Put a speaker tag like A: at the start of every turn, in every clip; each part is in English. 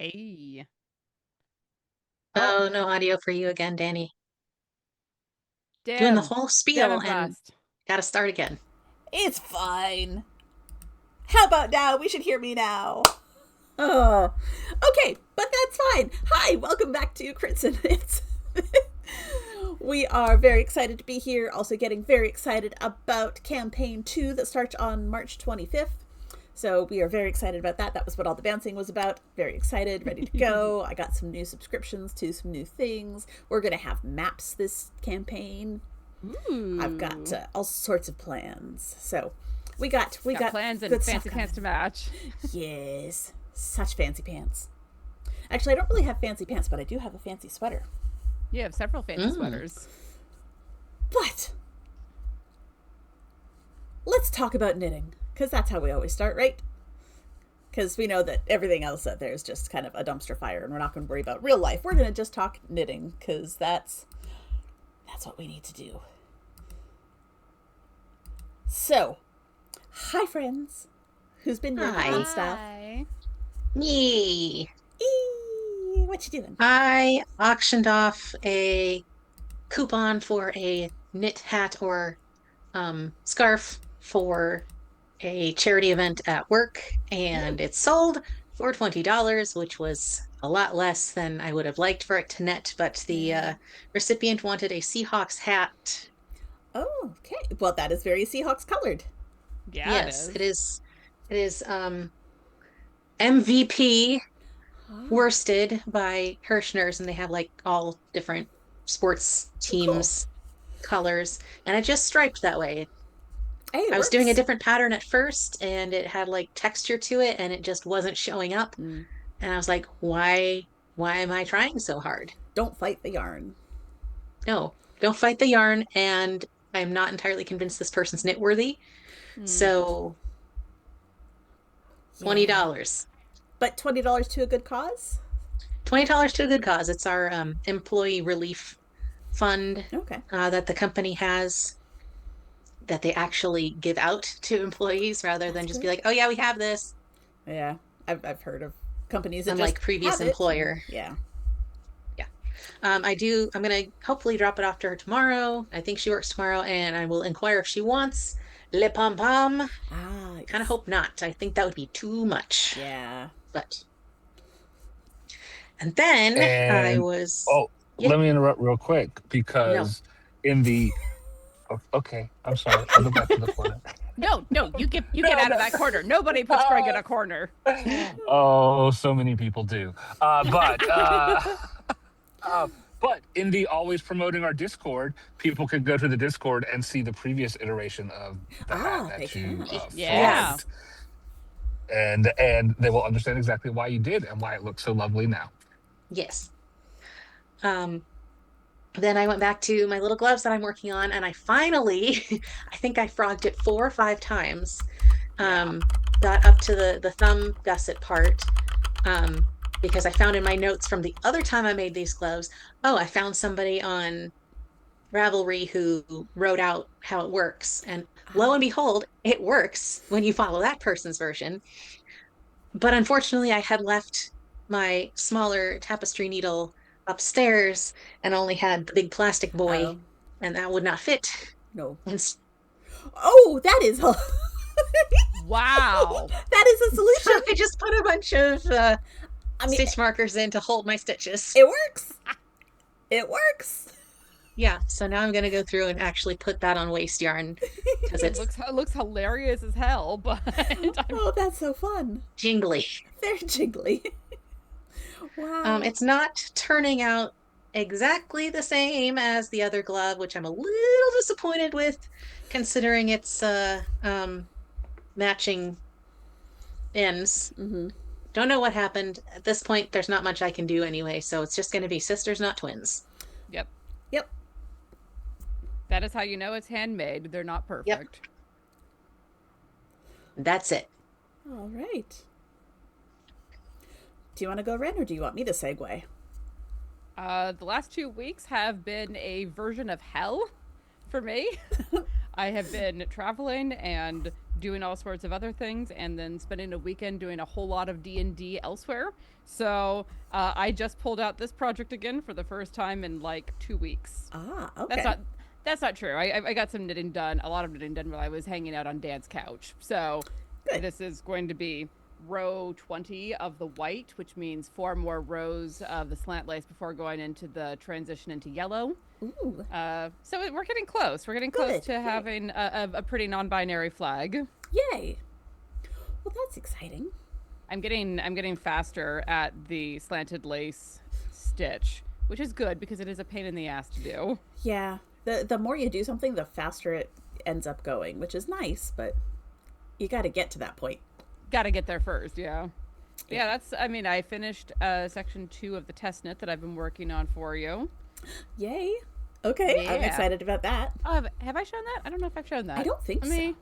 A: Hey. Oh,
B: Oh, no audio for you again, Danny. Doing the
A: damn.
B: whole
A: Damn
B: spiel
A: it,
B: and
A: blast.
B: gotta start again.
C: It's fine. How about now? We should hear me now. Oh, okay, but that's fine. Hi, welcome back to Crits&Knits. We are very excited to be here. Also, getting very excited about campaign 2 that starts on March 25th. So, we are very excited about that. That was what all the bouncing was about. Very excited, ready to go. I got some new subscriptions to some new things. We're going to have maps this campaign. I've got
A: Ooh.
C: all sorts of plans. So, we got
A: Plans and
C: good stuff
A: fancy
C: coming.
A: pants to match.
C: Yes, such fancy pants. Actually, I don't really have fancy pants, but I do have a fancy sweater.
A: You have several fancy
B: Mm.
A: sweaters.
C: But let's talk about knitting, because that's how we always start, right? Because we know that everything else out there is just kind of a dumpster fire, and we're not going to worry about real life. We're going to just talk knitting, because that's what we need to do. So, hi friends, who's been knitting
B: Hi.
C: and stuff?
A: Hi.
B: Yee.
C: What you doing?
B: I auctioned off a coupon for a knit hat or scarf for a charity event at work,
C: Hmm.
B: and it sold for $20, which was a lot less than I would have liked for it to net, but the
C: Yeah.
B: recipient wanted a Seahawks hat.
C: Oh, okay. Well, that is very Seahawks colored.
A: Yeah, it
B: Yes,
A: is.
B: it is MVP
C: Ah,
B: worsted by Hirschner's, and they have like all different sports
C: cool.
B: teams colors, and it just striped that way.
C: Hey, it
B: I was doing a
C: works.
B: different pattern at first, and it had like texture to it, and it just wasn't showing up.
C: Mm.
B: And I was like, why am I trying so hard?
C: Don't fight the yarn.
B: No, don't fight the yarn, and I'm not entirely convinced this person's knit worthy.
A: Hmm.
B: So
C: Yeah.
B: $20.
C: But $20 to a good cause?
B: $20 to a good cause. It's our employee relief fund
C: Okay.
B: that the company has, that they actually give out to employees rather
C: That's
B: than just be
C: good.
B: like, oh yeah, we have this,
C: Yeah. I've heard of companies that just
B: unlike previous
C: have it. And
B: employer.
C: yeah.
B: Yeah. I'm gonna hopefully drop it off to her tomorrow. I think she works tomorrow, and I will inquire if she wants le pom pom.
C: Ah,
B: Kind of
C: yes.
B: hope not. I think that would be too much.
C: Yeah.
B: But and then I
D: And
B: was
D: oh,
B: yeah,
D: let me interrupt real quick
B: no.
D: because in the okay, I'm sorry. I'll go back to the corner.
A: No, you get
D: No,
A: out of
D: no.
A: that corner. Nobody puts Greg in a corner.
D: Oh, so many people do. Uh, but in the always promoting our Discord, people could go to the Discord and see the previous iteration of the hat
C: Ah, they
D: that you
C: can.
A: Yeah.
B: Yes.
D: formed, and they will understand exactly why you did and why it looks so lovely now.
B: Yes. Um, then I went back to my little gloves that I'm working on, and I finally, I think I frogged it 4 or 5 times.
A: Yeah.
B: Um, got up to the thumb gusset part, um, because I found in my notes from the other time I made these gloves, oh, I found somebody on Ravelry who wrote out how it works. And lo and
C: Ah.
B: behold, it works when you follow that person's version. But unfortunately, I had left my smaller tapestry needle upstairs and only had the big plastic boy,
C: Oh,
B: and that would not fit.
C: no.
B: And
C: Oh, that is that
A: Wow.
C: is a
B: so
C: solution.
B: I just put a bunch of
C: I mean,
B: stitch markers in to hold my stitches.
C: it works. It works.
B: Yeah, so now I'm gonna go through and actually put that on waste yarn because
A: It
B: it's
A: looks hilarious as hell, but I'm
C: Oh, that's so fun.
B: jingly.
C: Very jiggly. Wow.
B: It's not turning out exactly the same as the other glove, which I'm a little disappointed with, considering its matching ends.
C: Mm-hmm.
B: Don't know what happened. At this point, there's not much I can do anyway, so it's just going to be sisters, not twins.
A: yep.
C: Yep.
A: That is how you know it's handmade. They're not
B: Yep,
A: perfect.
B: that's it.
C: All right. Do you want to go, Ren, or do you want me to segue?
A: The last 2 weeks have been a version of hell for me. I have been traveling and doing all sorts of other things, and then spending a weekend doing a whole lot of D&D elsewhere. So I just pulled out this project again for the first time in like 2 weeks.
C: Ah, okay.
A: That's not true. I got some knitting done, a lot of knitting done while I was hanging out on Dan's couch. So
C: Good.
A: this is going to be row 20 of the white, which means 4 more rows of the slant lace before going into the transition into yellow.
C: Ooh.
A: So we're getting close. We're getting close to having a pretty non-binary flag.
C: Yay. Well, that's exciting.
A: I'm getting faster at the slanted lace stitch, which is good because it is a pain in the ass to do.
C: Yeah. The more you do something, the faster it ends up going, which is nice, but you got to get to that point.
A: Got to get there first, yeah. Yeah, that's, I mean, I finished section 2 of the test knit that I've been working on for you.
C: Yay. Okay,
A: Yeah.
C: I'm excited about that.
A: Have I shown that? I don't know if I've shown that.
C: I don't think so.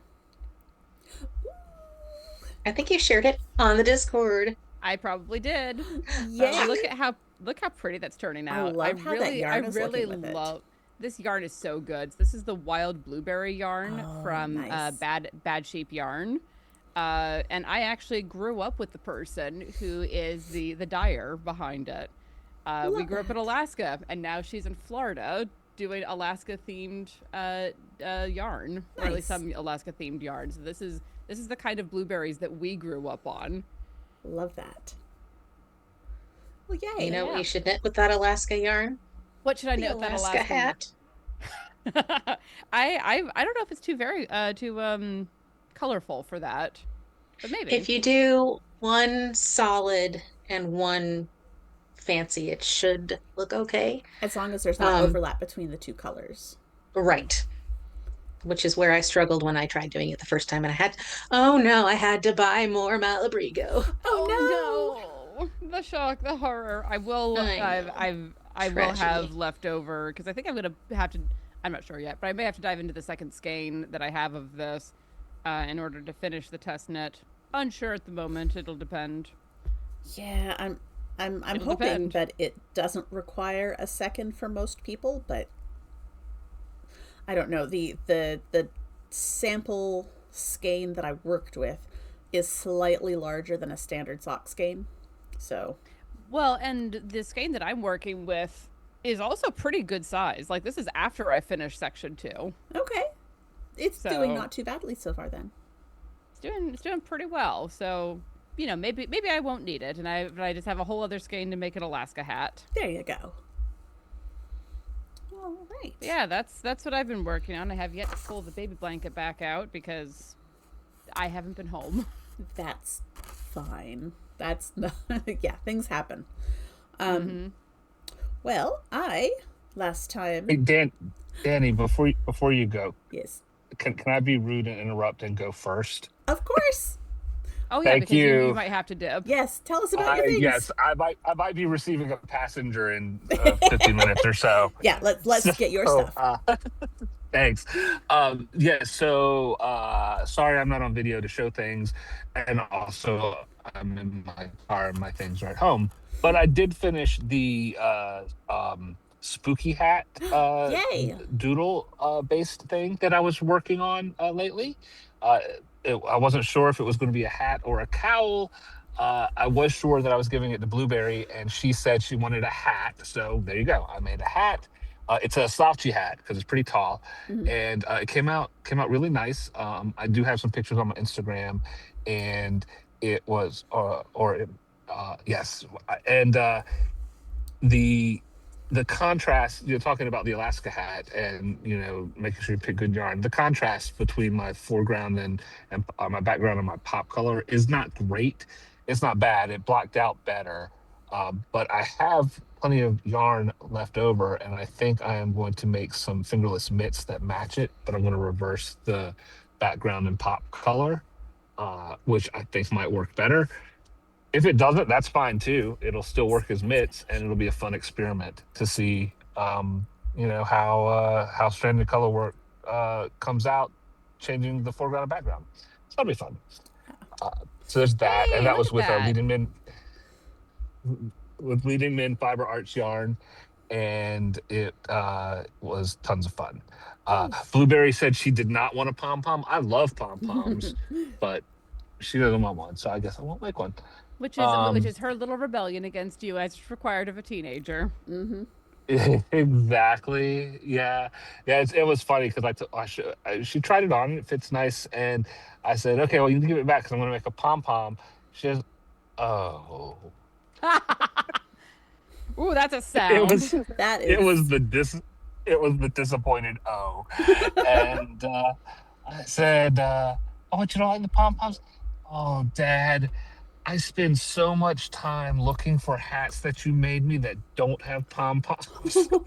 B: I think you shared it on the Discord.
A: I probably did.
C: Yay.
A: Look how pretty that's turning out.
C: I love how that yarn is looking with it.
A: This yarn is so good. This is the wild blueberry yarn from
C: nice.
A: Bad Sheep Yarn. And I actually grew up with the person who is the dyer behind it. We grew up in Alaska, and now she's in Florida doing Alaska-themed yarn, or at least some Alaska-themed yarn. So this is the kind of blueberries that we grew up on.
C: Love that. Well, yay.
B: You know what you should knit with that Alaska yarn?
A: What should I
B: The
A: knit with that
B: Alaska
A: Alaska
B: hat.
A: I don't know if it's too colorful for that, but maybe
B: If you do one solid and one fancy, it should look okay.
C: As long as there's not overlap between the two colors.
B: Right. Which is where I struggled when I tried doing it the first time, and I had to buy more Malabrigo.
A: Oh no! The shock, the horror. I will have leftover because I think I'm gonna have to. I'm not sure yet, but I may have to dive into the second skein that I have of this in order to finish the test knit. Unsure at the moment. It'll depend.
C: Yeah, I'm hoping that it doesn't require a second for most people, but I don't know. The sample skein that I worked with is slightly larger than a standard sock skein. So,
A: well, and the skein that I'm working with is also pretty good size. Like, this is after I finished section 2.
C: Okay. It's doing not too badly so far then.
A: It's doing pretty well. So, you know, maybe I won't need it, and I just have a whole other skein to make an Alaska hat.
C: There you go. All right.
A: Yeah, that's what I've been working on. I have yet to pull the baby blanket back out because I haven't been home.
C: That's fine. That's not, yeah, things happen. Well, last time.
D: Hey, Danny, before you go,
C: Yes.
D: can I be rude and interrupt and go first?
C: Of course.
A: Oh yeah,
D: Thank
A: because
D: you.
A: you might have to dip.
C: Yes. Tell us about your things.
D: Yes, I might be receiving a passenger in 15 minutes or so.
C: Yeah. Let's get your stuff.
D: Thanks. Yeah. So sorry, I'm not on video to show things, and also I'm in my car and my things are at home. But I did finish the spooky hat
C: Yay.
D: doodle based thing that I was working on lately. I wasn't sure if it was going to be a hat or a cowl. I was sure that I was giving it to Blueberry, and she said she wanted a hat. So there you go. I made a hat. It's a Softy hat because it's pretty tall, and it came out really nice. I do have some pictures on my Instagram, and it was yes, and the contrast, you're talking about the Alaska hat and, making sure you pick good yarn. The contrast between my foreground and my background and my pop color is not great. It's not bad. It blocked out better. But I have plenty of yarn left over, and I think I am going to make some fingerless mitts that match it, but I'm going to reverse the background and pop color, which I think might work better. If it doesn't, that's fine too. It'll still work as mitts, and it'll be a fun experiment to see, how stranded color work comes out, changing the foreground and background. So that'll be fun. So there's that,
A: Hey,
D: and that
A: look
D: was
A: at
D: with
A: that.
D: Leading Men Fiber Arts yarn, and it was tons of fun.
C: Nice.
D: Blueberry said she did not want a pom pom. I love pom poms, but she doesn't want one, so I guess I won't make one.
A: Which
D: Um,
A: is her little rebellion against you, as is required of a teenager.
D: exactly. Yeah, yeah. It was funny because she tried it on. It fits nice, and I said, "Okay, well, you can give it back because I'm going to make a pom pom." She says, "Oh."
A: Ooh, that's a
D: It
A: sound.
D: was
C: That
D: it was
C: is.
D: the it was the disappointed oh, and I said, "Oh, but you don't like the pom poms?" Oh, Dad, I spend so much time looking for hats that you made me that don't have pom poms. And then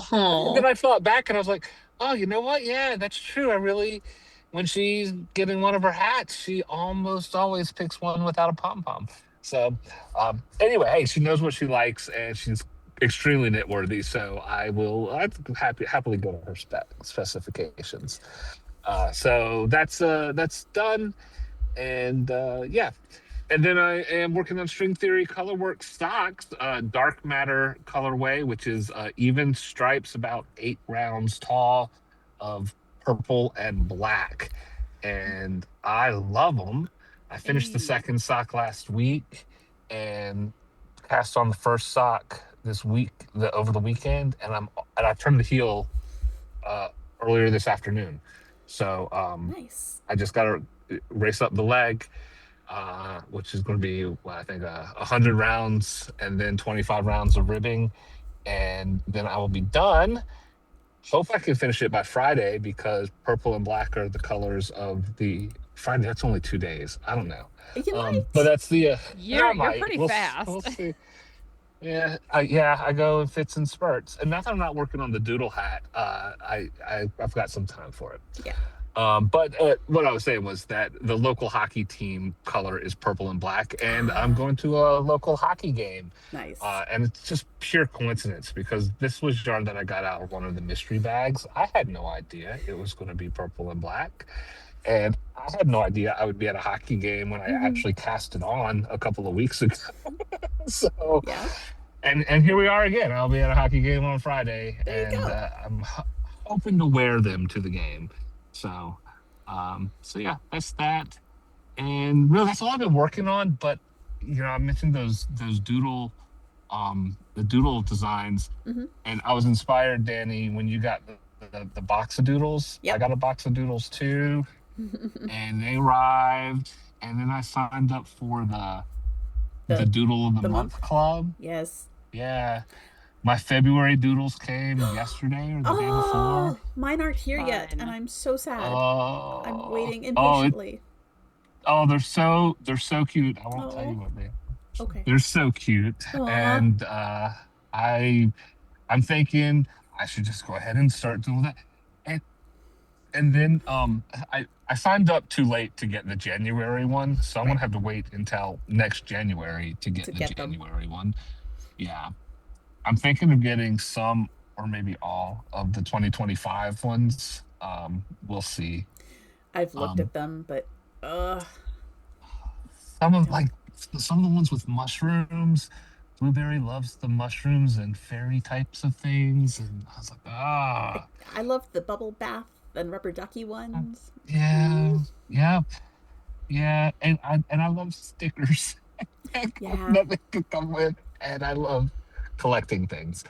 B: Oh,
D: I thought back and I was like, oh, you know what? Yeah, that's true. When she's getting one of her hats, she almost always picks one without a pom pom. So, anyway, hey, she knows what she likes and she's extremely knit worthy. So I'd happily go to her specifications. So that's done. And yeah, and then I am working on string theory colorwork socks, dark matter colorway, which is even stripes about 8 rounds tall of purple and black. And I love them. I finished the
A: Hey.
D: second sock last week and cast on the first sock this week, over the weekend, and I turned the heel uh, earlier this afternoon. So
C: Nice.
D: I just got to race up the leg, which is going to be, well, I think, 100 rounds and then 25 rounds of ribbing. And then I will be done. Hope I can finish it by Friday because purple and black are the colors of the Friday. That's only 2 days. I don't know.
C: You
D: But
C: might.
D: that's the, I
A: You're
D: might.
A: pretty
D: We'll
A: fast.
D: see. Yeah, I go in fits and spurts. And now that I'm not working on the doodle hat, I've got some time for it.
C: Yeah.
D: But what I was saying was that the local hockey team color is purple and black, and I'm
C: Ah,
D: going to a local hockey game.
C: nice.
D: And it's just pure coincidence because this was yarn that I got out of one of the mystery bags. I had no idea it was going to be purple and black. And I had no idea I would be at a hockey game when I actually cast it on a couple of weeks ago. So,
C: Yeah.
D: and here we are again. I'll be at a hockey game on Friday,
C: There you
D: and
C: go.
D: I'm hoping to wear them to the game. So, so yeah, that's that. And really, that's all I've been working on. But I mentioned those the doodle designs,
C: Hmm.
D: and I was inspired, Danny, when you got the box of doodles. I
C: Yep.
D: got a box of doodles too, and they arrived. And then I signed up for the
C: the
D: Doodle of the
C: the month.
D: Month Club.
C: Yes.
D: Yeah, my February doodles came yesterday or the day before.
C: Oh, mine aren't here yet, and
A: Fun.
C: I'm so sad. I'm
D: Oh,
C: waiting
D: oh,
C: impatiently.
D: they're so cute. I won't tell you
C: Oh,
D: what they.
C: okay.
D: They're so cute,
C: Aw.
D: and I I'm thinking I should just go ahead and start doing that. And and then I signed up too late to get the January one, so I'm
C: Right.
D: gonna have to wait until next January to
C: To
D: get the
C: get them.
D: January one. Yeah, I'm thinking of getting some or maybe all of the 2025 ones. We'll see.
C: I've looked
D: Um,
C: at them, but uh,
D: some
C: I
D: of
C: don't.
D: like some of the ones with mushrooms. Blueberry loves the mushrooms and fairy types of things, and I was like,
C: I,
D: ah,
C: I love the bubble bath and rubber ducky ones.
D: yeah, yeah, yeah, and I love stickers.
C: Yeah.
D: Nothing could come with, and I love collecting things.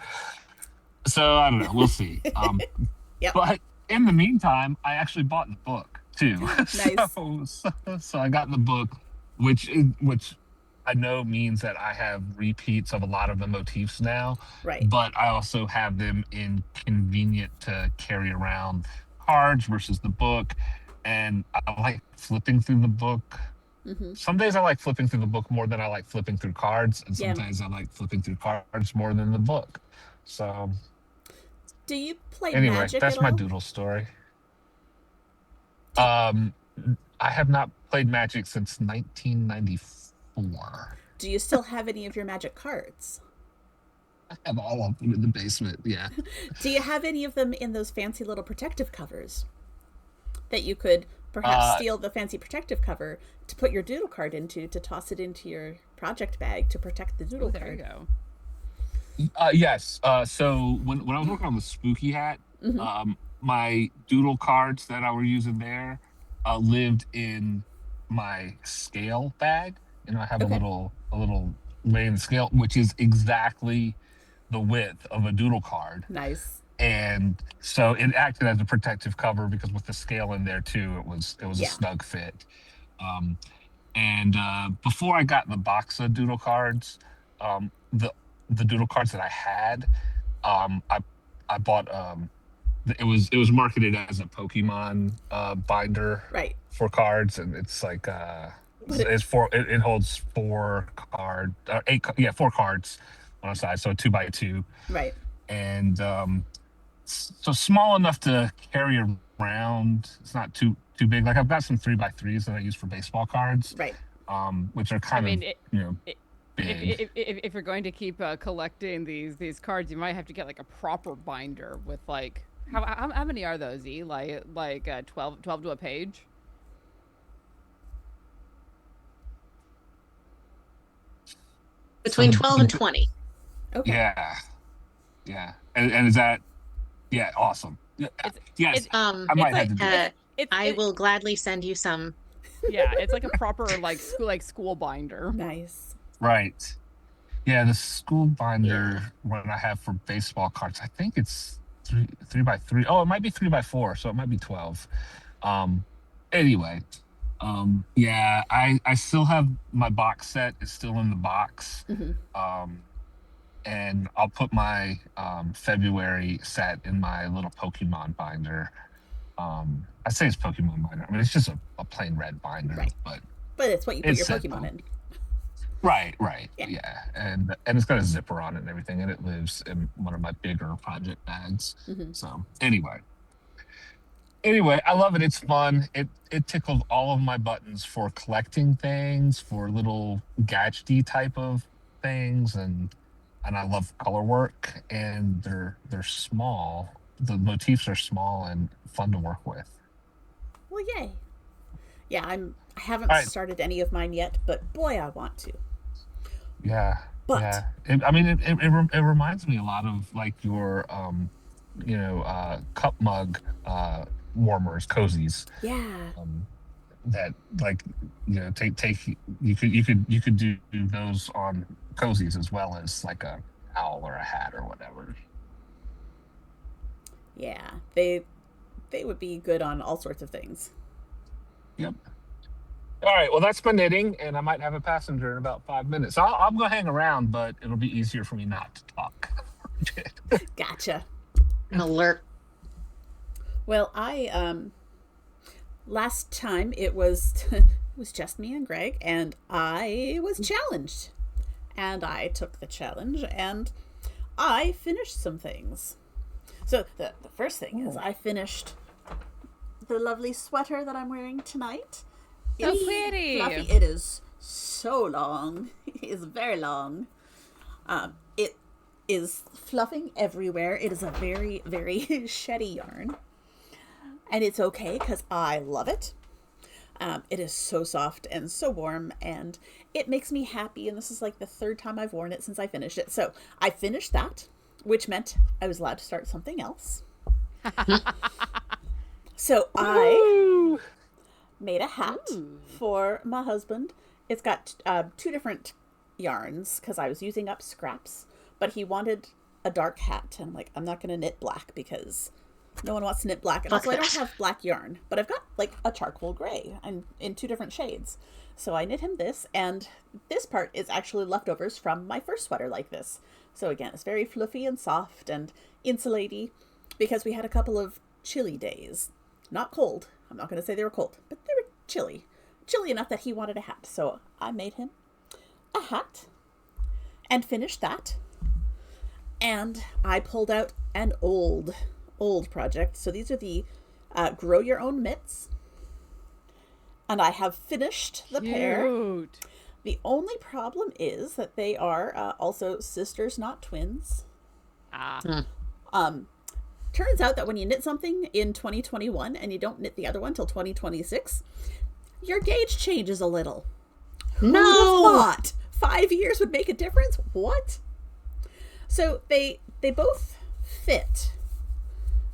D: So I don't know. We'll see.
C: Yep.
D: But in the meantime, I actually bought the book too.
C: Nice.
D: So I got the book, which I know means that I have repeats of a lot of the motifs now,
C: Right.
D: but I also have them in convenient to carry around cards versus the book. And I like flipping through the book.
C: Hmm.
D: Some days I like flipping through the book more than I like flipping through cards, and
C: Yeah.
D: sometimes I like flipping through cards more than the book. So
C: Do you play
D: anyway,
C: Magic at
D: that's my
C: all?
D: doodle story.
C: Do you,
D: Um, I have not played Magic since 1994.
C: do you still have any of your Magic cards?
D: I have all of them in the basement. Yeah.
C: Do you have any of them in those fancy little protective covers that you could perhaps
D: Uh,
C: steal the fancy protective cover to put your doodle card into to toss it into your project bag to protect the
A: Oh,
C: doodle
A: there you
C: card?
A: go.
D: Yes. So when I was working on the spooky hat,
C: Mm-hmm.
D: my doodle cards that I were using there lived in my scale bag. I have
C: Okay.
D: a little weighing scale, which is exactly the width of a doodle card.
C: Nice.
D: And so it acted as a protective cover because with the scale in there too, it was a
C: Yeah.
D: snug fit. Um, and before I got the box of doodle cards, the doodle cards that I had, um, I I bought it was marketed as a Pokemon binder
C: Right.
D: for cards, and it's like
C: But it,
D: it holds four cards on a side, so 2 by 2,
C: right.
D: and so small enough to carry around. It's not too big. Like I've got some 3 by 3s that I use for baseball cards,
C: Right.
D: which are
A: I
D: kind of
A: mean, it,
D: big.
A: if you're going to keep collecting these cards, you might have to get like a proper binder with like how many are those? Like 12 to a page.
B: Between
D: So
B: 12 and 20.
C: Okay.
D: yeah, yeah, and is that yeah awesome? Yeah,
A: It's
D: yes,
A: it's
B: Um,
D: I
A: it's
D: might have
A: like
D: to do
A: it's
D: that.
B: I will gladly send you some.
A: yeah, it's like a proper like school binder.
C: Nice.
D: Right. Yeah, the school
B: Yeah.
D: binder one I have for baseball cards, I think it's 3 by 3. Oh, it might be 3 by 4, so it might be 12. Um, anyway, yeah, I still have my box set. It's still in the box.
C: Mm-hmm.
D: Um, and I'll put my February set in my little Pokemon binder. I say it's Pokemon binder. I mean, it's just a plain red binder,
C: Right.
D: but
C: But it's what you put
D: it's
C: your
D: set
C: Pokemon in.
D: right,
C: Yeah.
D: yeah, and it's got a zipper on it and everything, and it lives in one of my bigger project bags.
C: Mm-hmm.
D: So anyway, I love it. It's fun. It tickled all of my buttons for collecting things, for little gadgety type of things, and I love color work. And they're small. The motifs are small and fun to work with.
C: Well, yay. Yeah, I
D: All
C: haven't
D: right.
C: started any of mine yet, but boy, I want to.
D: Yeah,
C: But
D: yeah. I mean, it reminds me a lot of like your cup mug warmers, cozies.
C: yeah,
D: Um, that like take you could do those on cozies as well as like a owl or a hat or whatever.
C: yeah, they would be good on all sorts of things.
D: Yep. All right. Well, that's my knitting, and I might have a passenger in about 5 minutes. I'm gonna hang around, but it'll be easier for me not to talk.
C: Gotcha.
B: An alert.
C: Well, I last time it was it was just me and Greg, and I was challenged, and I took the challenge, and I finished some things. So the first thing is I finished the lovely sweater that I'm wearing tonight.
A: So
C: It's
A: pretty.
C: fluffy. It is so long. It is very long. It is fluffing everywhere. It is a very, very sheddy yarn. And it's okay because I love it. It is so soft and so warm, and it makes me happy. And this is like the third time I've worn it since I finished it. So I finished that, which meant I was allowed to start something else. So I made a hat for my husband. It's got 2 different yarns because I was using up scraps, but he wanted a dark hat. And I'm like, I'm not going to knit black because no one wants to knit black. And also, I don't have black yarn, but I've got like a charcoal gray and in 2 different shades. So I knit him this, and this part is actually leftovers from my first sweater like this. So again, it's very fluffy and soft and insulaty because we had a couple of chilly days. Not cold. I'm not going to say they were cold, but they were chilly. Chilly enough that he wanted a hat. So I made him a hat and finished that. And I pulled out an old project. So these are the Grow Your Own Mitts. And I have finished the pair.
A: Cute.
C: The only problem is that they are also sisters, not twins.
A: Ah.
C: Turns out that when you knit something in 2021 and you don't knit the other one till 2026, your gauge changes a little. Who would have thought 5 years would make a difference? What? So they both fit.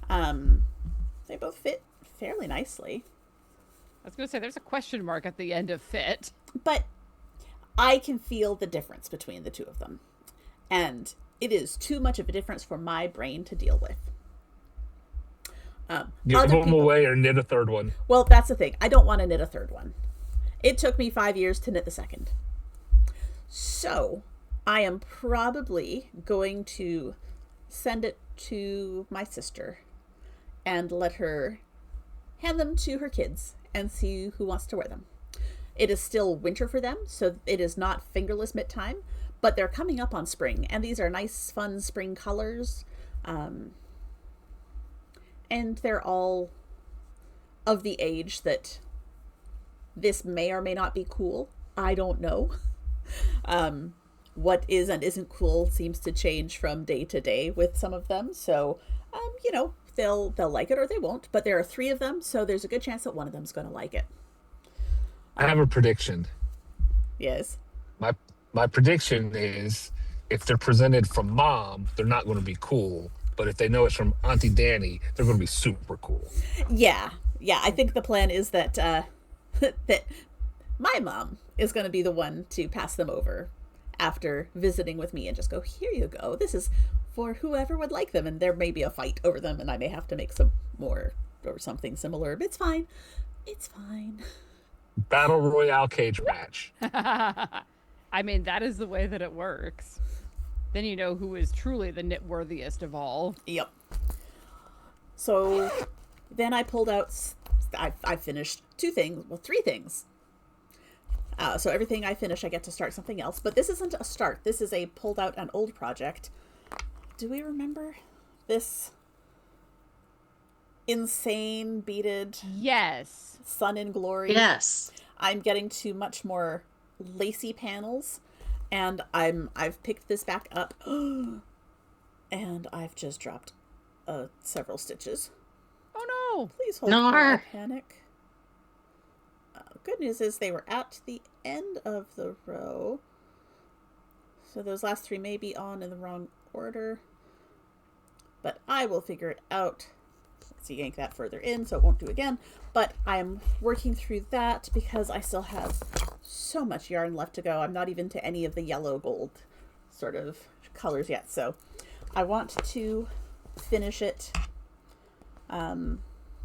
C: They both fit fairly nicely.
A: I was going to say there's a question mark at the end of fit.
C: But I can feel the difference between the two of them. And it is too much of a difference for my brain to deal with.
D: Give them away or knit a third one.
C: Well, that's the thing. I don't want to knit a third one. It took me 5 years to knit the second. So I am probably going to send it to my sister and let her hand them to her kids and see who wants to wear them. It is still winter for them, so it is not fingerless mitt time, but they're coming up on spring, and these are nice, fun spring colors. And they're all of the age that this may or may not be cool. I don't know. What is and isn't cool seems to change from day to day with some of them. So, they'll like it or they won't. But there are 3 of them, so there's a good chance that one of them's going to like it.
D: I have a prediction.
C: Yes.
D: My prediction is if they're presented from mom, they're not going to be cool. But if they know it's from Auntie Danny, they're going to be super cool.
C: Yeah. I think the plan is that that my mom is going to be the one to pass them over after visiting with me and just go, here you go. This is for whoever would like them. And there may be a fight over them and I may have to make some more or something similar. But it's fine. It's fine.
D: Battle Royale cage match.
A: I mean, that is the way that it works. Then you know who is truly the knit worthiest of all.
C: Yep. So then I pulled out, I finished 3 things. So everything I finish, I get to start something else. But this isn't a start. This is a pulled out an old project. Do we remember this insane beaded
A: Yes.
C: Sun in Glory?
B: Yes.
C: I'm getting to much more lacy panels. And I've picked this back up, and I've just dropped several stitches.
A: Oh no!
C: Please hold
B: No.
C: on, panic. Good news is they were at the end of the row, so those last 3 may be on in the wrong order, but I will figure it out. Let's see, yank that further in so it won't do again. But I'm working through that because I still have so much yarn left to go. I'm not even to any of the yellow gold sort of colors yet. So I want to finish it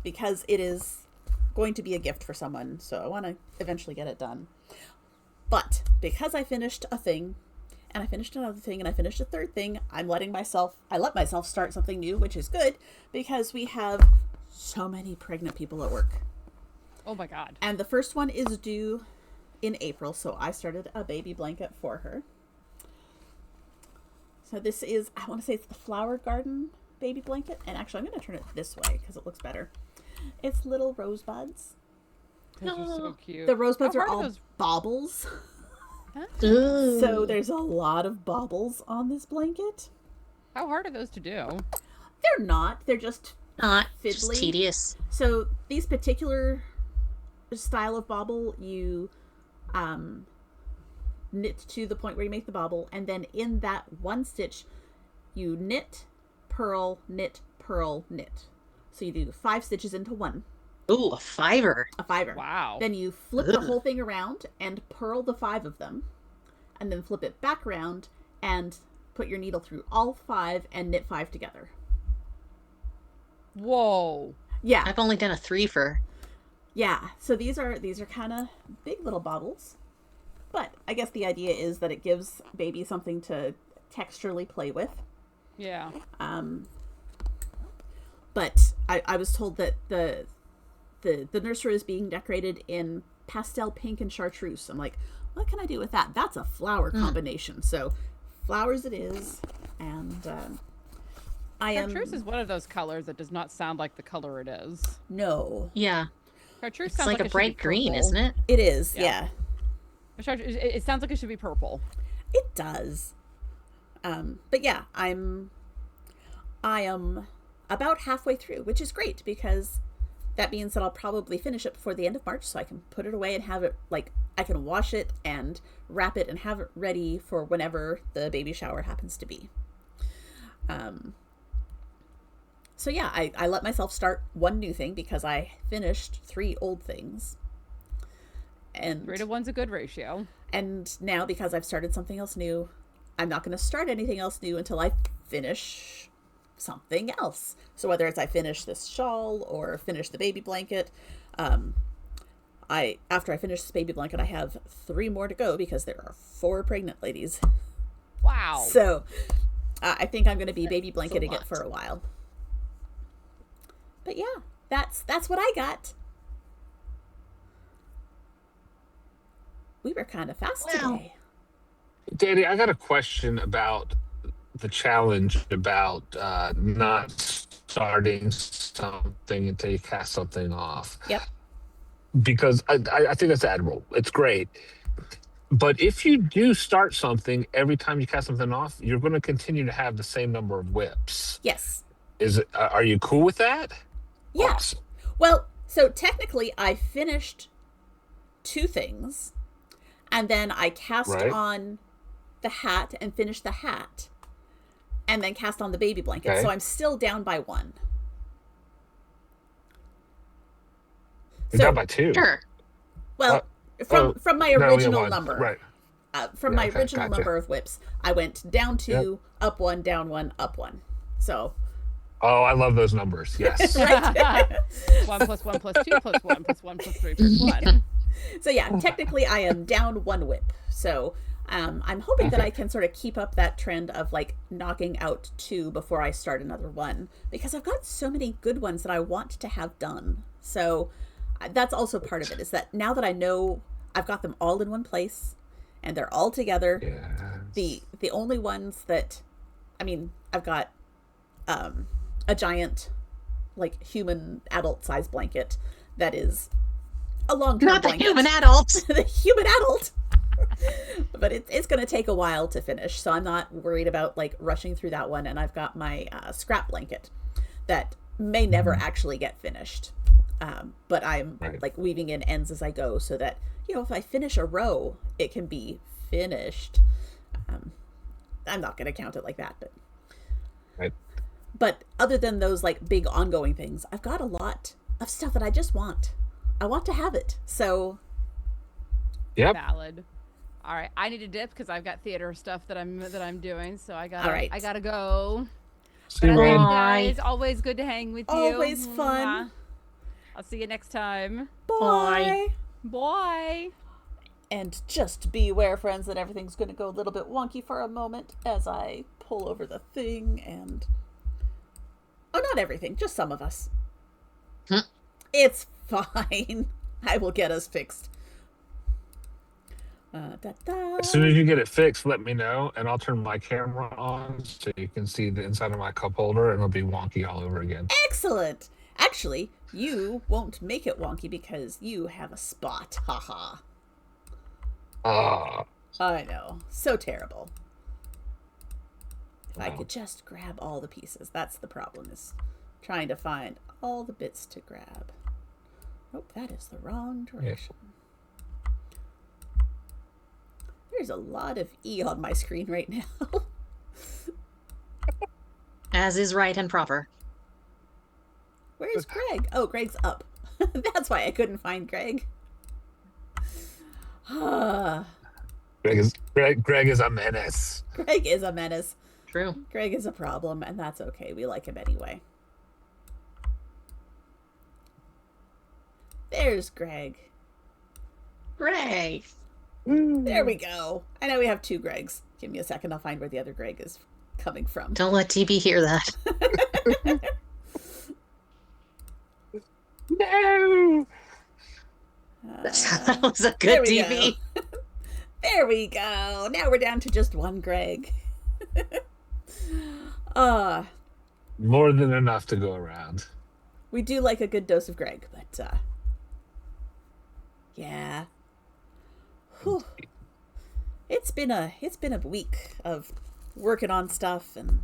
C: because it is going to be a gift for someone. So I want to eventually get it done. But because I finished a thing and I finished another thing and I finished a third thing, I let myself start something new, which is good because we have so many pregnant people at work.
A: Oh my god.
C: And the first one is due in April, so I started a baby blanket for her. So this is, I want to say it's the Flower Garden baby blanket. And actually, I'm going to turn it this way because it looks better. It's little rosebuds.
A: Those are so cute.
C: The rosebuds
A: How
C: are
A: hard
C: all
A: those-
C: baubles.
B: Ooh.
C: So there's a lot of baubles on this blanket.
A: How hard are those to do?
C: They're not. They're just
B: Not just
C: fiddly.
B: tedious.
C: So these particular style of bauble, you knit to the point where you make the bauble, and then in that one stitch, you knit, purl, knit, purl, knit. So you do 5 stitches into one,
B: Ooh, a 5er.
C: a 5er.
A: Wow.
C: Then you flip the whole thing around and purl the 5 of them, and then flip it back around and put your needle through all 5 and knit 5 together.
A: Whoa.
C: Yeah.
B: I've only done a 3fer.
C: Yeah, so these are kind of big little baubles, but I guess the idea is that it gives baby something to texturally play with.
A: Yeah.
C: But I was told that the nursery is being decorated in pastel pink and chartreuse. I'm like, what can I do with that? That's a flower combination. So flowers it is, and
A: Chartreuse is one of those colors that does not sound like the color it is.
C: No,
B: Yeah.
A: Chartreuse
B: It's
A: sounds
B: like
A: like
B: a
A: it should
B: bright
A: be
B: green,
A: purple.
B: isn't it?
C: it is.
A: Yeah.
C: Yeah,
A: It sounds like it should be purple.
C: it does. But yeah, I am about halfway through, which is great because that means that I'll probably finish it before the end of March, so I can put it away and have it, like, I can wash it and wrap it and have it ready for whenever the baby shower happens to be. So yeah, I let myself start one new thing because I finished 3 old things. And
A: 3 to 1's a good ratio.
C: And now, because I've started something else new, I'm not going to start anything else new until I finish something else. So whether it's I finish this shawl or finish the baby blanket, after I finish this baby blanket, I have 3 more to go because there are 4 pregnant ladies.
A: Wow.
C: So I think I'm going to be baby blanketing it for a while. But yeah, that's what I got. We were kind of fast today.
D: Danny, I got a question about the challenge about not starting something until you cast something off.
C: Yep.
D: Because I think that's admirable. It's great. But if you do start something every time you cast something off, you're going to continue to have the same number of whips.
C: Yes.
D: Are you cool with that?
C: Yeah.
D: Awesome.
C: Well, so technically I finished 2 things, and then I cast on the hat and finished the hat, and then cast on the baby blanket. Okay. So I'm still down by 1.
D: You're down by 2.
B: Sure.
C: Well, from my original number.
D: Right.
C: From my original number of whips, I went down 2, up 1, down 1, up 1. So.
D: Oh, I love those numbers. Yes.
A: 1 plus 1 plus 2 plus 1 plus 1 plus 3 plus 1.
C: So yeah, technically I am down 1 whip. So I'm hoping that I can sort of keep up that trend of like knocking out 2 before I start another one, because I've got so many good ones that I want to have done. So that's also part of it, is that now that I know I've got them all in one place and they're all together, the only ones that, I mean, I've got a giant like human adult size blanket that is a long-term
B: not the
C: blanket.
B: Human adult.
C: The human adult. But it's going to take a while to finish, so I'm not worried about like rushing through that one. And I've got my scrap blanket that may never actually get finished, but I'm like weaving in ends as I go, so that, you know, if I finish a row, it can be finished. I'm not going to count it like that, but But other than those like big ongoing things, I've got a lot of stuff that I just want. I want to have it. So
A: valid. All right, I need to dip because I've got theater stuff that I'm doing. So I gotta go.
D: See you,
A: guys. Always good to hang with you.
C: Always fun.
A: I'll see you next time.
C: Bye.
A: Bye.
C: And just beware, friends, that everything's going to go a little bit wonky for a moment as I pull over the thing and... Oh, not everything, just some of us. It's fine. I will get us fixed.
D: As soon as you get it fixed, let me know, and I'll turn my camera on so you can see the inside of my cup holder, and it'll be wonky all over again.
C: Excellent. Actually, you won't make it wonky because you have a spot. Haha. I know. So terrible. If I could just grab all the pieces. That's the problem, is trying to find all the bits to grab. Nope, that is the wrong direction. There's a lot of E on my screen right now.
B: As is right and proper.
C: Where's Greg? Oh, Greg's up. That's why I couldn't find Greg.
D: Greg is a menace.
C: Greg is a menace.
B: True.
C: Greg is a problem, and that's okay. We like him anyway. There's Greg.
B: Greg.
C: There we go. I know we have 2 Gregs. Give me a second. I'll find where the other Greg is coming from.
B: Don't let TB hear that.
D: No.
B: That was a good DB.
C: There we go. Now we're down to just 1 Greg.
D: More than enough to go around.
C: We do like a good dose of Greg, but yeah. Whew. It's been a week of working on stuff, and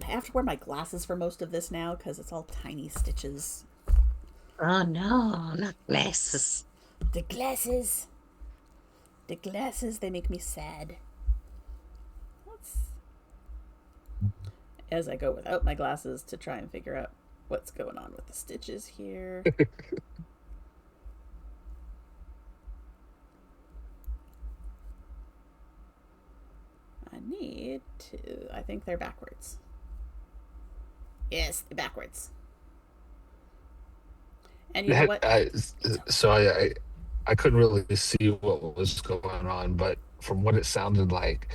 C: I have to wear my glasses for most of this now because it's all tiny stitches.
B: Oh no, not glasses.
C: The glasses, they make me sad. as I go without my glasses to try and figure out what's going on with the stitches here. I need to... I think they're backwards. Yes, they're backwards. And you know what?
D: I couldn't really see what was going on, but from what it sounded like,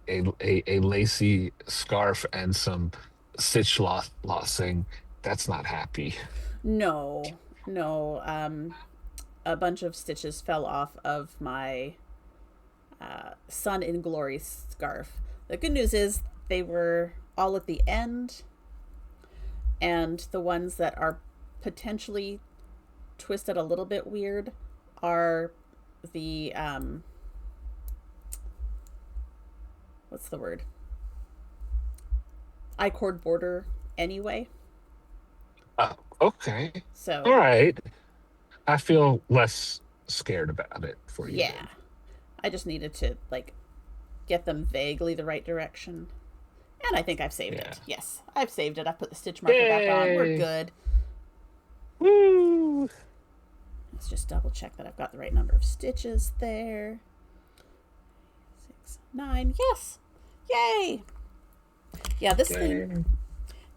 D: a lacy scarf and some stitch lossing. That's not happy.
C: No, no. A bunch of stitches fell off of my Sun in Glory scarf. The good news is they were all at the end, and the ones that are potentially twisted a little bit weird are the what's the word? I-cord border anyway.
D: Okay.
C: So
D: all right. I feel less scared about it for you.
C: Yeah.
D: Then.
C: I just needed to like get them vaguely the right direction. And I think I've saved it. Yes, I've saved it. I've put the stitch marker back on. We're good.
D: Woo!
C: Let's just double check that I've got the right number of stitches there. 6, 9. Yes. Yay. Yeah, this thing,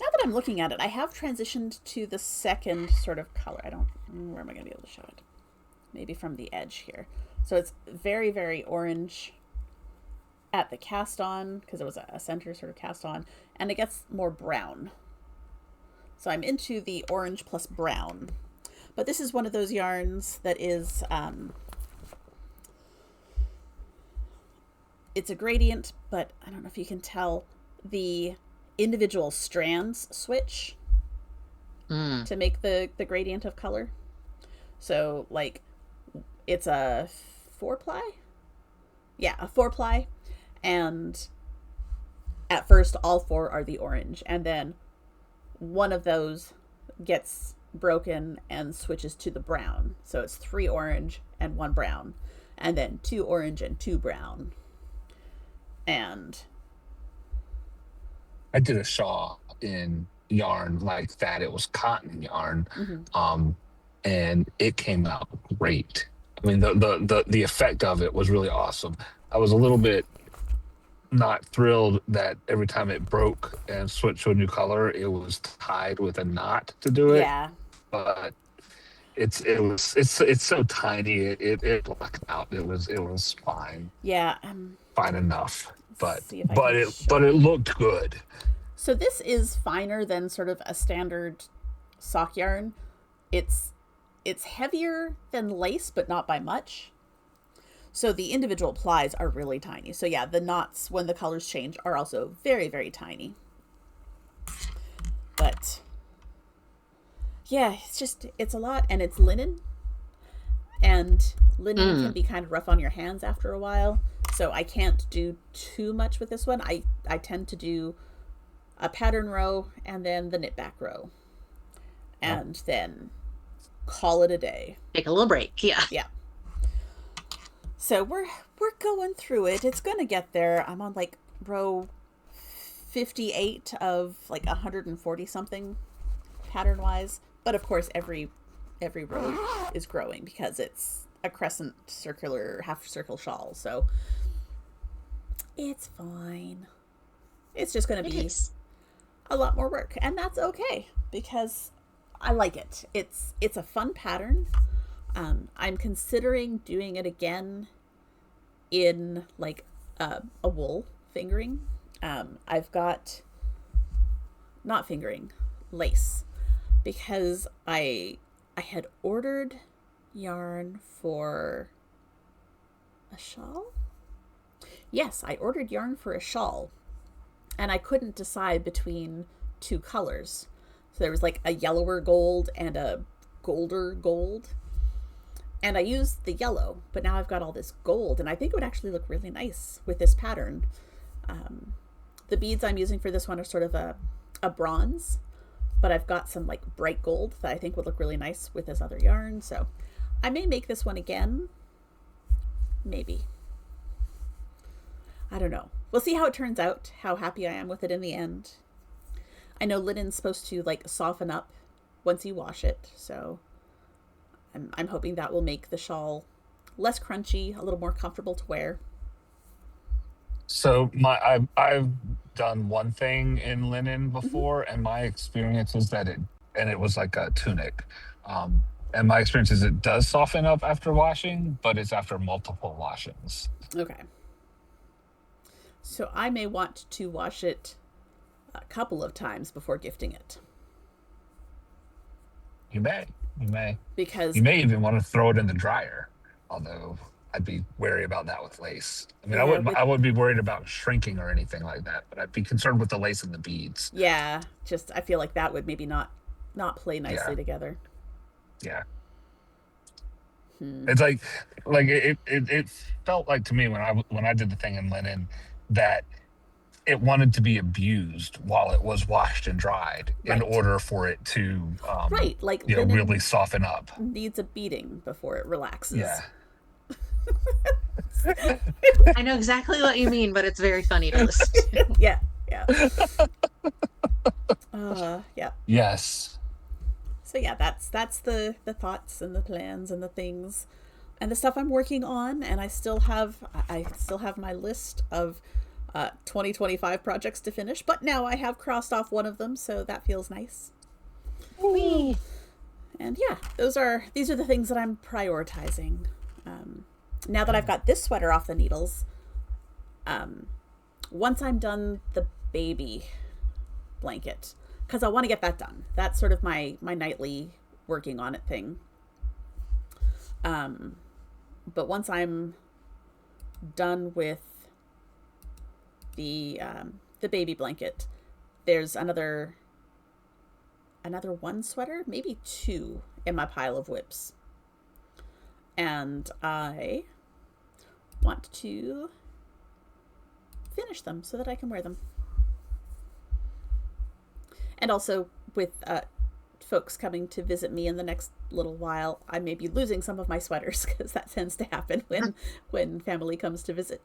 C: now that I'm looking at it, I have transitioned to the second sort of color. Where am I going to be able to show it? Maybe from the edge here. So it's very, very orange at the cast on, because it was a center sort of cast on, and it gets more brown. So I'm into the orange plus brown. But this is one of those yarns that is, it's a gradient, but I don't know if you can tell, the individual strands switch to make the gradient of color. So like it's a 4-ply? Yeah, a 4-ply. And at first all 4 are the orange, and then one of those gets broken and switches to the brown. So it's 3 orange and 1 brown, and then 2 orange and 2 brown. And
D: I did a shawl in yarn like that. It was cotton yarn, and it came out great. I mean, the effect of it was really awesome. I was a little bit not thrilled that every time it broke and switched to a new color, it was tied with a knot to do it.
C: Yeah.
D: But it's so tiny. It blocked out. It was fine.
C: Yeah.
D: Fine enough. But
C: it
D: looked good.
C: So this is finer than sort of a standard sock yarn. It's heavier than lace, but not by much. So the individual plies are really tiny. So yeah, the knots when the colors change are also very, very tiny. But yeah, it's a lot, and it's linen. And linen can be kind of rough on your hands after a while. So I can't do too much with this one. I tend to do a pattern row and then the knit back row. And then call it a day.
B: Take a little break. Yeah.
C: Yeah. So we're going through it. It's going to get there. I'm on like row 58 of like 140 something pattern wise. But of course every row is growing because it's a crescent circular half circle shawl. So it's fine. It's just going to be a lot more work, and that's okay because I like it. It's a fun pattern. I'm considering doing it again in like a wool fingering. I've got not fingering, lace, because I had ordered yarn for a shawl. Yes, I ordered yarn for a shawl, and I couldn't decide between 2 colors. So there was like a yellower gold and a golder gold. And I used the yellow, but now I've got all this gold, and I think it would actually look really nice with this pattern. The beads I'm using for this one are sort of a bronze, but I've got some like bright gold that I think would look really nice with this other yarn. So I may make this one again. Maybe. I don't know. We'll see how it turns out, how happy I am with it in the end. I know linen's supposed to like soften up once you wash it, so I'm hoping that will make the shawl less crunchy, a little more comfortable to wear.
D: So I've done one thing in linen before, and my experience is that it was like a tunic. Um, and my experience is it does soften up after washing, but it's after multiple washings.
C: Okay. So I may want to wash it a couple of times before gifting it.
D: You may, you may,
C: Because
D: you may even want to throw it in the dryer. Although I'd be wary about that with lace. I mean,
C: yeah, with
D: I wouldn't be worried about shrinking or anything like that, but I'd be concerned with the lace and the beads.
C: yeah, just I feel like that would maybe not play nicely
D: Yeah.
C: together.
D: Yeah. It's like it felt like to me when I did the thing in linen that it wanted to be abused while it was washed and dried in
C: Right.
D: order for it to
C: Right, like
D: really
C: linen
D: soften up.
C: needs a beating before it relaxes.
D: Yeah.
B: I know exactly what you mean, but it's very funny to listen to.
C: Yeah, yeah. Yeah.
D: Yes.
C: So yeah, that's the thoughts and the plans and the things and the stuff I'm working on, and I still have my list of 2025 projects to finish, but now I have crossed off one of them, so that feels nice.
B: Whee!
C: And yeah, these are the things that I'm prioritizing. Now that I've got this sweater off the needles, once I'm done the baby blanket, because I want to get that done. That's sort of my nightly working on it thing. But once I'm done with the baby blanket, there's another one sweater, maybe two, in my pile of whips, and I want to finish them so that I can wear them. And also, with folks coming to visit me in the next little while, I may be losing some of my sweaters, because that tends to happen when family comes to visit.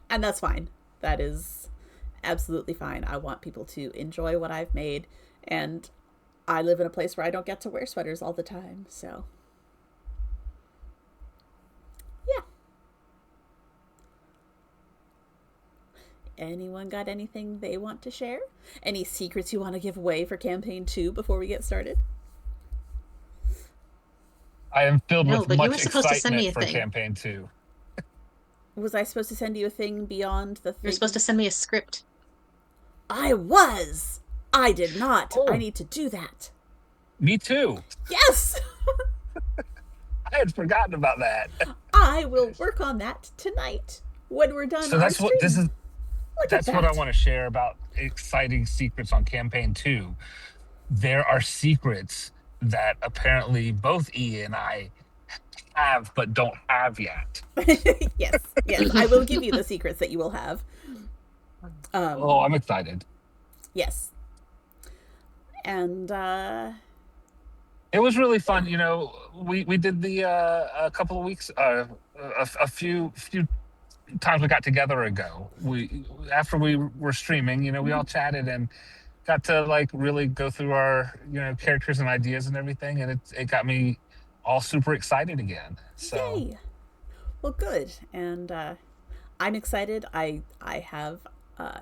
C: And that's fine. That is absolutely fine. I want people to enjoy what I've made, and I live in a place where I don't get to wear sweaters all the time, so yeah. Anyone got anything they want to share? Any secrets you want to give away for campaign 2 before we get started?
D: I am filled
B: No,
D: with
B: but you were
D: much
B: supposed to send me
D: excitement
B: a
D: for
B: thing.
D: campaign 2.
C: Was I supposed to send you a thing beyond the thing?
B: You're supposed to send me a script.
C: I was! I did not.
D: Oh.
C: I need to do that.
D: Me too.
C: Yes!
D: I had forgotten about that.
C: I will work on that tonight when we're done.
D: So that's
C: on
D: what this
C: stream.
D: is.
C: Look
D: That's
C: at
D: what I
C: that.
D: want to share about exciting secrets on campaign 2. There are secrets that apparently both E and I have but don't have yet.
C: Yes, I will give you the secrets that you will have.
D: Oh, I'm excited.
C: Yes. And
D: It was really fun. You know, we did the a couple of weeks, a few times we got together ago. We after we were streaming, you know, we all chatted and got to like really go through our characters and ideas and everything, and it got me all super excited again. So
C: yay. Well, good. And I'm excited. I have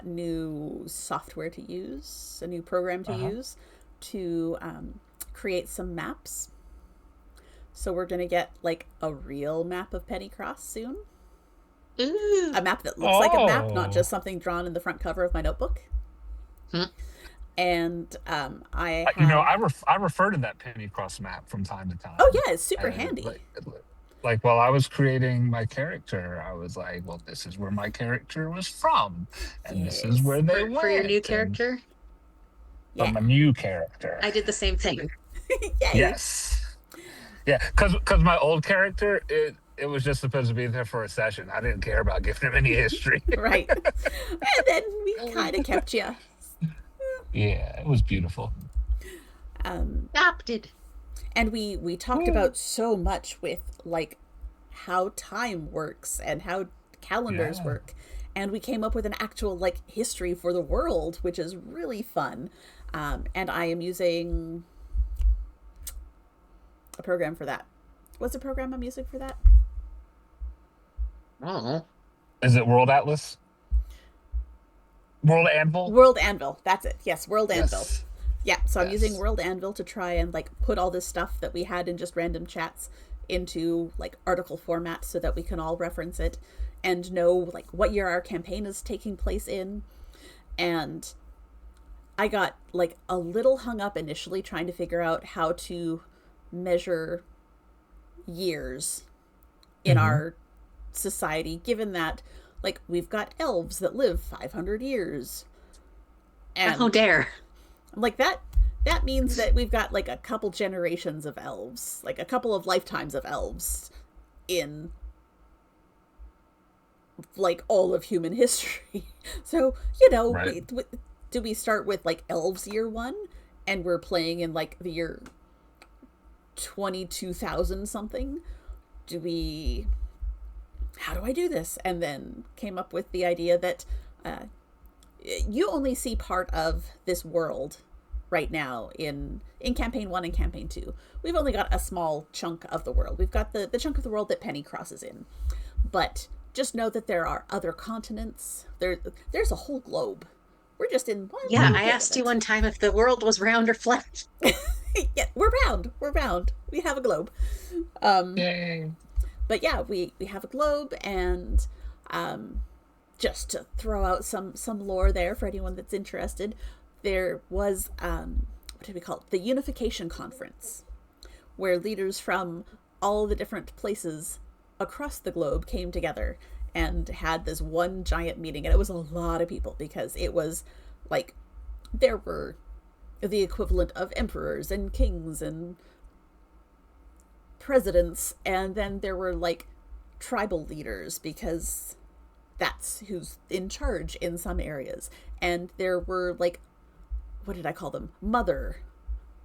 C: new software to use, a new program to use to create some maps. So we're going to get like a real map of Pennycross soon.
B: Ooh.
C: A map that looks like a map, not
D: Oh.
C: just something drawn in the front cover of my notebook.
B: Hmm.
C: And I have...
D: you know, I refer to that Pennycross map from time to time.
C: Oh yeah, it's super
D: And,
C: handy.
D: like while I was creating my character, I was like, well, this is where my character was from, and this is
C: Yes.
D: where they went.
B: For your new
D: and
B: character,
D: from a new character.
B: I did the same thing.
C: Yay.
D: Yes. Yeah, because my old character, it was just supposed to be there for a session. I didn't care about giving him any history.
C: Right. And then we kind of kept you.
D: Yeah, it was beautiful.
B: Adopted.
C: And we talked about so much with like how time works and how calendars
D: Yeah.
C: work. and we came up with an actual like history for the world, which is really fun. And I am using a program for that. What's the program I'm using for that?
B: Oh.
D: Is it World Atlas? World Anvil?
C: World Anvil. That's it. Yes, World Anvil.
D: Yes.
C: Yeah, so I'm
D: Yes.
C: using World Anvil to try and like put all this stuff that we had in just random chats into like article format so that we can all reference it and know like what year our campaign is taking place in. And I got like a little hung up initially trying to figure out how to measure years in our society, given that like we've got elves that live 500 years. And
B: How dare.
C: like that means that we've got like a couple generations of elves, like a couple of lifetimes of elves in like all of human history. So,
D: Right.
C: do we start with like elves year 1 and we're playing in like the year 22,000 something? How do I do this? And then came up with the idea that you only see part of this world right now in campaign 1 and campaign 2. We've only got a small chunk of the world. We've got the chunk of the world that Penny crosses in. But just know that there are other continents. There's a whole globe. We're just in one.
B: Yeah, I asked you one time if the world was round or flat.
C: Yeah, we're round. We're round. We have a globe.
D: Yay.
C: But yeah, we have a globe, and just to throw out some lore there for anyone that's interested, there was what do we call it? The Unification Conference, where leaders from all the different places across the globe came together and had this one giant meeting. And it was a lot of people because it was like there were the equivalent of emperors and kings and presidents, and then there were like tribal leaders because that's who's in charge in some areas. And there were like, what did I call them? Mother,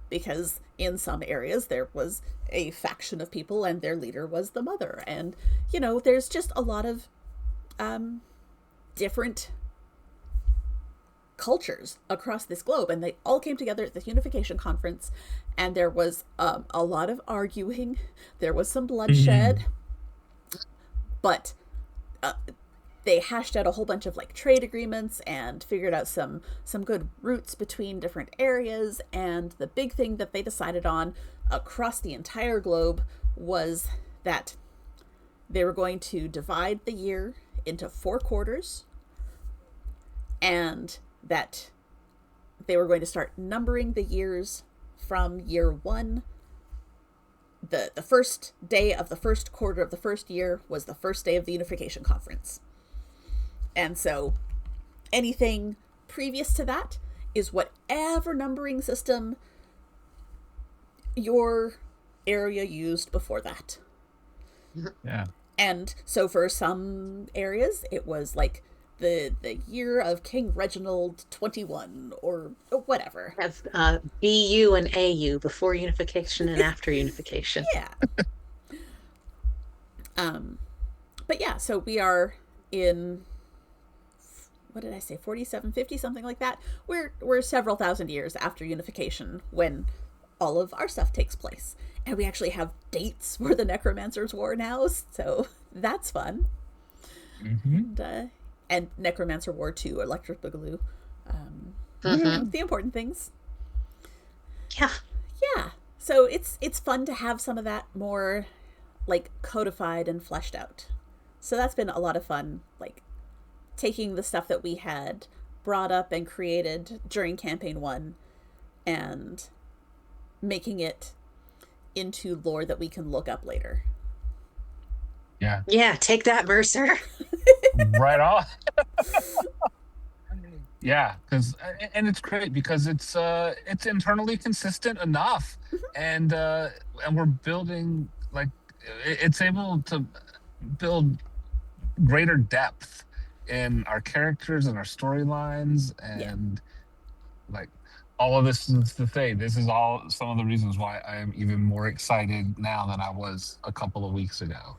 C: because in some areas there was a faction of people and their leader was the mother. And there's just a lot of different cultures across this globe, and they all came together at this unification conference, and there was a lot of arguing, there was some bloodshed, but they hashed out a whole bunch of like trade agreements and figured out some good routes between different areas. And the big thing that they decided on across the entire globe was that they were going to divide the year into 4 quarters, and that they were going to start numbering the years from year 1. The first day of the first quarter of the first year was the first day of the unification conference. And so anything previous to that is whatever numbering system your area used before that.
D: Yeah.
C: And so for some areas, it was like the year of King Reginald 21 or whatever.
B: Have BU and AU before unification and after unification.
C: Yeah. But yeah, so we are in, what did I say, 47, 50, something like that. We're several thousand years after unification when all of our stuff takes place. And we actually have dates for the Necromancer's War now, so that's fun. And Necromancer War 2, Electric Boogaloo. The important things.
B: Yeah.
C: Yeah. So it's fun to have some of that more like codified and fleshed out. So that's been a lot of fun, like taking the stuff that we had brought up and created during campaign 1 and making it into lore that we can look up later.
D: Yeah.
B: Yeah, take that, Mercer.
D: Right on. Yeah, and it's great because it's internally consistent enough, and we're building like it's able to build greater depth in our characters and our storylines, and like all of this is the thing. This is all some of the reasons why I am even more excited now than I was a couple of weeks ago.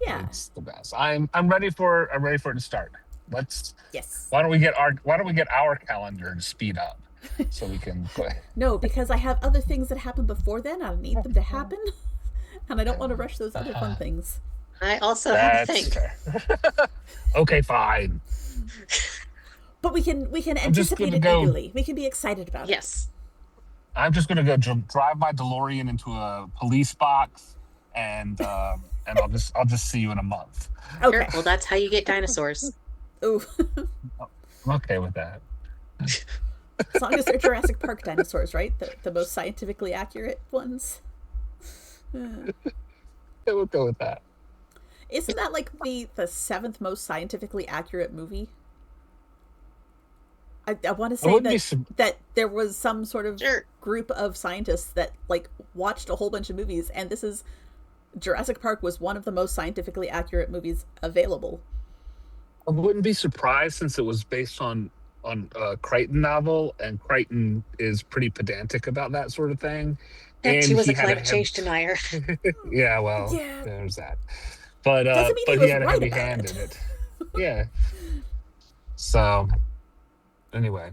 C: Yeah.
D: It's the best. I'm ready for it to start. Let's.
C: Yes.
D: Why don't we get our calendar to speed up so we can go ahead.
C: No, because I have other things that happen before then. I need them to happen, and I don't want to rush those other fun things.
B: I also have a
D: That's
B: thing.
D: fair. Okay, fine.
C: But we can
D: I'm just
C: anticipate
D: gonna
C: it
D: go.
C: eagerly. We can be excited about it.
B: Yes.
D: I'm just gonna go drive my DeLorean into a police box, and I'll just see you in a month.
C: Okay.
B: Sure. Well, that's how you get dinosaurs.
C: Ooh.
D: I'm okay with that.
C: As long as they're Jurassic Park dinosaurs, right? The most scientifically accurate ones.
D: Yeah, we'll go with that.
C: Isn't that like the seventh most scientifically accurate movie? I want to say that there was some sort of group of scientists that like watched a whole bunch of movies, and this is Jurassic Park was one of the most scientifically accurate movies available.
D: I wouldn't be surprised since it was based on a Crichton novel, and Crichton is pretty pedantic about that sort of thing.
B: And he was
D: he
B: a climate change denier.
D: Yeah, well,
C: Yeah.
D: there's that. But
C: Doesn't mean
D: but
C: he
D: he had a
C: was right
D: heavy
C: about
D: hand
C: it.
D: in it. Yeah. So anyway,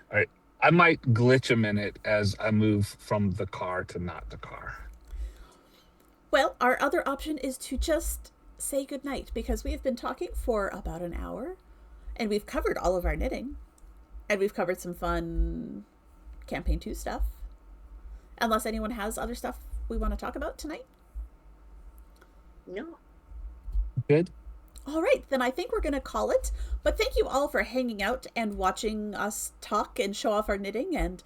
D: all right. I might glitch a minute as I move from the car to not the car.
C: Well, our other option is to just say goodnight because we have been talking for about an hour and we've covered all of our knitting and we've covered some fun campaign 2 stuff. Unless anyone has other stuff we want to talk about tonight.
B: No.
D: Good.
C: All right, then I think we're going to call it. But thank you all for hanging out and watching us talk and show off our knitting and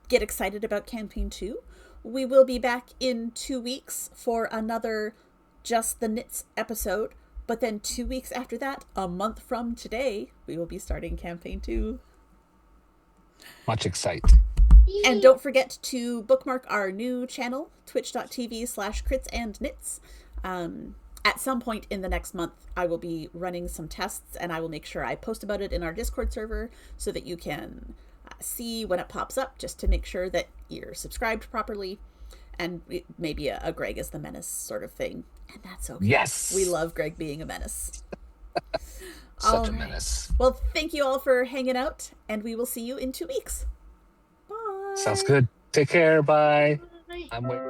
C: get excited about campaign 2. We will be back in 2 weeks for another Just the Knits episode. But then 2 weeks after that, a month from today, we will be starting campaign 2.
D: Much excitement.
C: And don't forget to bookmark our new channel, twitch.tv/crits&knits. At some point in the next month, I will be running some tests and I will make sure I post about it in our Discord server so that you can see when it pops up just to make sure that you're subscribed properly. And maybe a Greg is the menace sort of thing. And that's okay.
D: Yes.
C: We love Greg being a menace.
D: Such a menace.
C: Well, thank you all for hanging out and we will see you in 2 weeks. Bye.
D: Sounds good. Take care. Bye.
B: Bye.
D: I'm waiting.